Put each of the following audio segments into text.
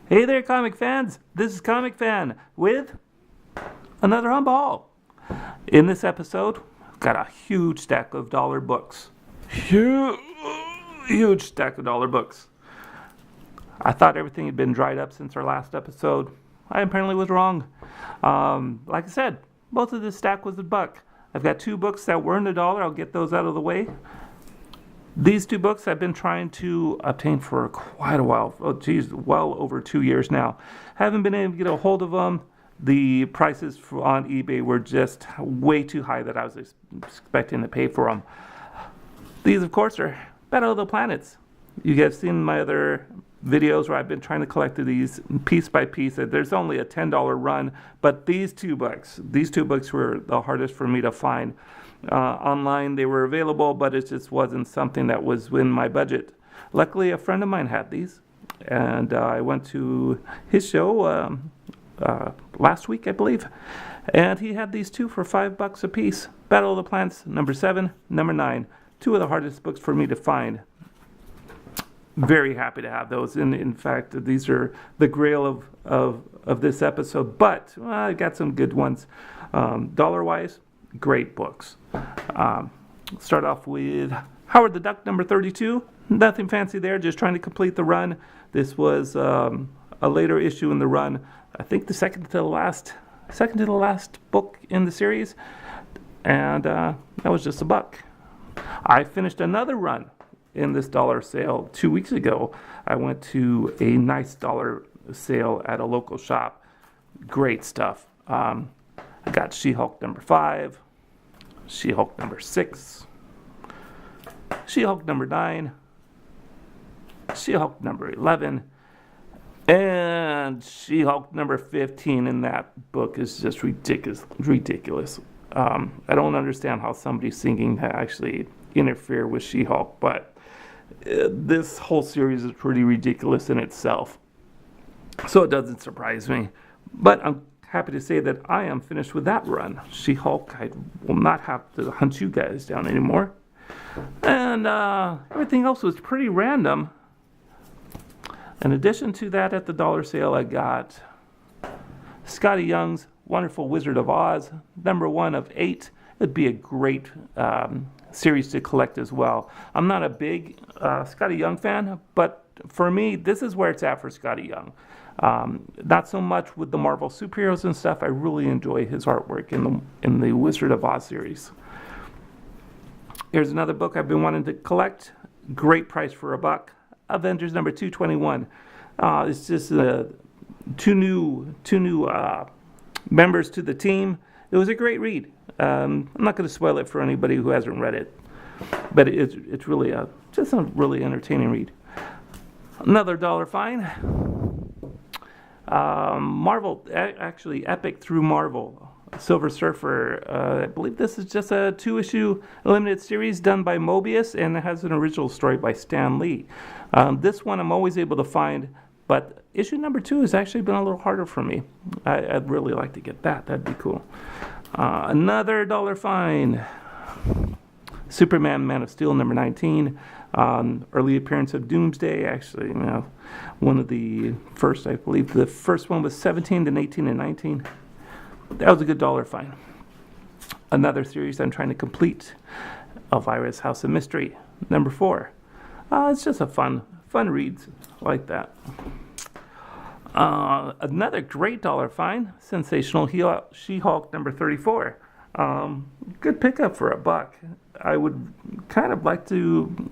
Hey there, comic fans. This is Comicfan with another haul. In this episode, I've got a huge stack of dollar books. Huge stack of dollar books. I thought everything had been dried up since our last episode. I apparently was wrong. Like I said, most of this stack was $1. I've got 2 books that weren't $1. I'll get those out of the way. These 2 books I've been trying to obtain for quite a while. Oh, geez, well over 2 years now. Haven't been able to get a hold of them. The prices on eBay were just way too high that I was expecting to pay for them. These, of course, are Battle of the Planets. You guys have seen my other videos where I've been trying to collect these piece by piece. There's only a $10 run, but these two books were the hardest for me to find. Online they were available, but it just wasn't something that was in my budget. Luckily, a friend of mine had these, and I went to his show last week, I believe, and he had these 2 for $5 a piece. Battle of the Planets, number 7, number 9, 2 of the hardest books for me to find. Very happy to have those, and in fact, these are the grail of this episode. But I got some good ones, dollar-wise. Great books. Start off with Howard the Duck, number 32. Nothing fancy there, just trying to complete the run. This was a later issue in the run. I think the second to the last book in the series, and that was just $1. I finished another run in this dollar sale 2 weeks ago. I went to a nice dollar sale at a local shop. Great stuff. I got She-Hulk number 5, She-Hulk number 6, She-Hulk number 9, She-Hulk number 11, and She-Hulk number 15. And that book is just ridiculous. I don't understand how somebody's thinking to actually interfere with She-Hulk, but this whole series is pretty ridiculous in itself. So it doesn't surprise me. But I'm happy to say that I am finished with that run. She-Hulk, I will not have to hunt you guys down anymore. And everything else was pretty random. In addition to that, at the dollar sale, I got Scottie Young's Wonderful Wizard of Oz, number 1 of 8. It'd be a great series to collect as well. I'm not a big Scottie Young fan, but for me, this is where it's at for Scottie Young. Not so much with the Marvel superheroes and stuff. I really enjoy his artwork in the Wizard of Oz series. Here's another book I've been wanting to collect. Great price for $1. Avengers number 221. It's just 2 new members to the team. It was a great read. I'm not going to spoil it for anybody who hasn't read it, but it's really just a really entertaining read. Another dollar find. Marvel, actually Epic through Marvel. Silver Surfer. I believe this is just a 2-issue limited series done by Mobius, and it has an original story by Stan Lee. This one I'm always able to find, but issue number 2 has actually been a little harder for me. I'd really like to get that. That'd be cool. Another dollar find. Superman, Man of Steel, number 19. Early appearance of Doomsday. Actually, one of the first, I believe the first one was 17, then 18, and 19. That was a good dollar find. Another series I'm trying to complete. Elvira's House of Mystery, number 4. It's just a fun read like that. Another great dollar find. Sensational She-Hulk number 34. Good pickup for $1. I would kind of like to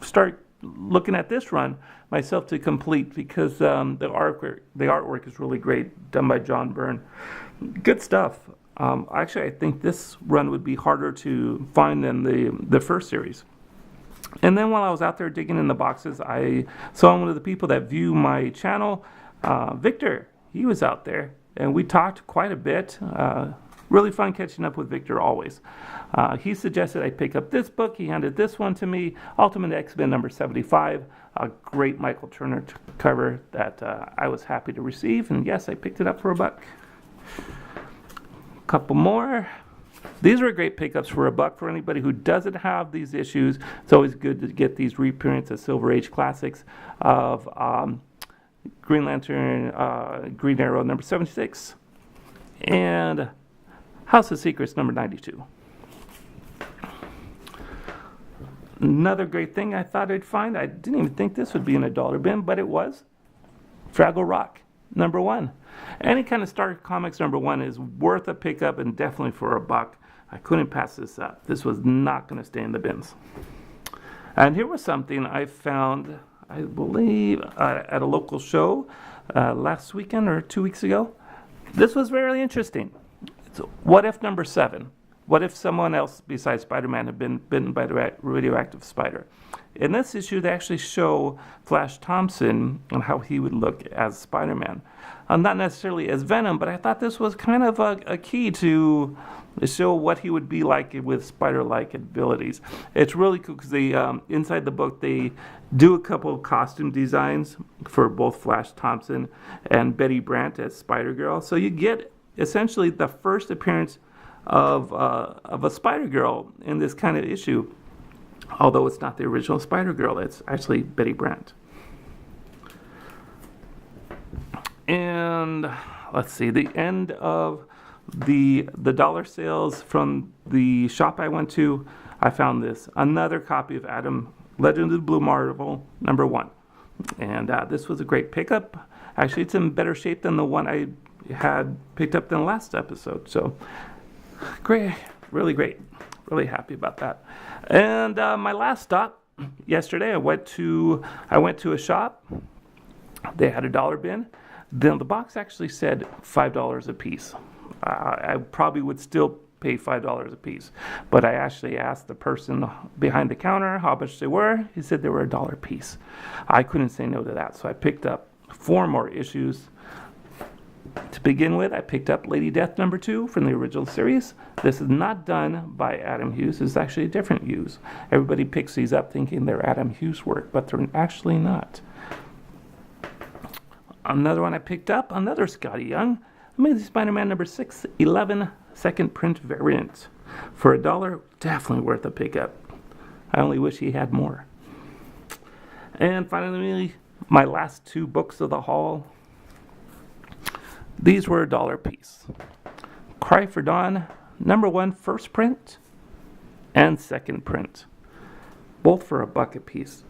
start looking at this run myself to complete, because the artwork is really great, done by John Byrne. Good stuff. Actually, I think this run would be harder to find than the first series. And then while I was out there digging in the boxes, I saw one of the people that view my channel, Victor. He was out there, and we talked quite a bit. Really fun catching up with Victor always. He suggested I pick up this book. He handed this one to me, Ultimate XMen number 75. A great Michael Turner cover that I was happy to receive. And yes, I picked it up for $1. Couple more. These are great pickups for $1 for anybody who doesn't have these issues. It's always good to get these reprints of Silver Age classics of Green Lantern, Green Arrow number 76, and House of Secrets number 92. Another great thing I thought I'd find, I didn't even think this would be in a dollar bin, but it was Fraggle Rock number 1. Any kind of Star Comics number 1 is worth a pickup, and definitely for $1. I couldn't pass this up. This was not going to stay in the bins. And here was something I found, I believe, at a local show last weekend or 2 weeks ago. This was very interesting. It's What If number 7. What if someone else besides Spider-Man had been bitten by the radioactive spider? In this issue, they actually show Flash Thompson and how he would look as Spider-Man. Not necessarily as Venom, but I thought this was kind of a key to show what he would be like with spider-like abilities. It's really cool because they, inside the book, they do a couple of costume designs for both Flash Thompson and Betty Brant as Spider-Girl. So you get essentially the first appearance of a Spider-Girl in this kind of issue. Although it's not the original Spider-Girl, it's actually Betty Brant. And let's see, the end of the dollar sales from the shop I went to, I found this. Another copy of Adam, Legend of the Blue Marvel, number 1. And this was a great pickup. Actually, it's in better shape than the one I had picked up in the last episode. So, great, really great. Really happy about that. And my last stop yesterday, I went to a shop. They had a dollar bin. Then the box actually said $5 a piece. I probably would still pay $5 a piece, but I actually asked the person behind the counter how much they were. He said they were $1 a piece. I couldn't say no to that, so I picked up 4 more issues. To begin with, I picked up Lady Death number 2 from the original series. This is not done by Adam Hughes. It's actually a different Hughes. Everybody picks these up thinking they're Adam Hughes work, but they're actually not. Another one I picked up, another Scottie Young, Amazing Spider-Man number 611, second print variant. For $1, definitely worth a pickup. I only wish he had more. And finally, my last 2 books of the haul. These were $1 a piece. Cry for Dawn, number 1, first print, and second print. Both for $1 a piece.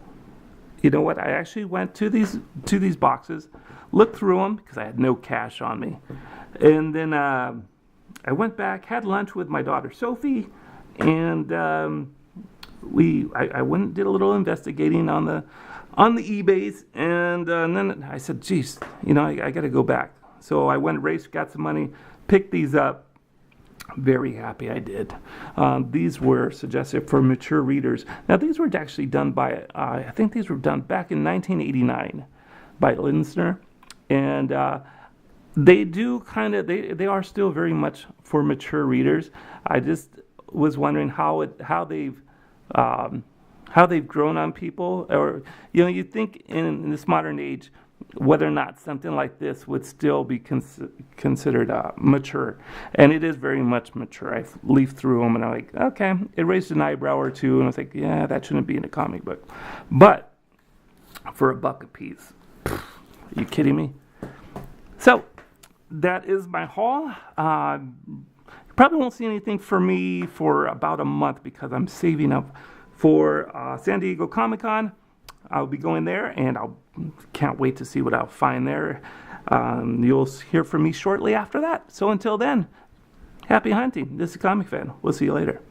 You know what? I actually went to these boxes, looked through them because I had no cash on me, and then I went back, had lunch with my daughter Sophie, and I went and did a little investigating on the eBays, and then I said, "Geez, I got to go back." So I went, raced, got some money, picked these up. Very happy I did. These were suggested for mature readers. Now, these were actually done by, I think these were done back in 1989 by Linsner. And they do they are still very much for mature readers. I just was wondering how they've grown on people. Or, you think in this modern age, whether or not something like this would still be considered mature. And it is very much mature. I leafed through them and I'm like, okay, it raised an eyebrow or two, and I was like, yeah, that shouldn't be in a comic book. But for $1 a piece, are you kidding me? So that is my haul. You probably won't see anything for me for about a month because I'm saving up for San Diego Comic-Con. I'll be going there, and can't wait to see what I'll find there. You'll hear from me shortly after that. So until then, happy hunting. This is Comicfan. We'll see you later.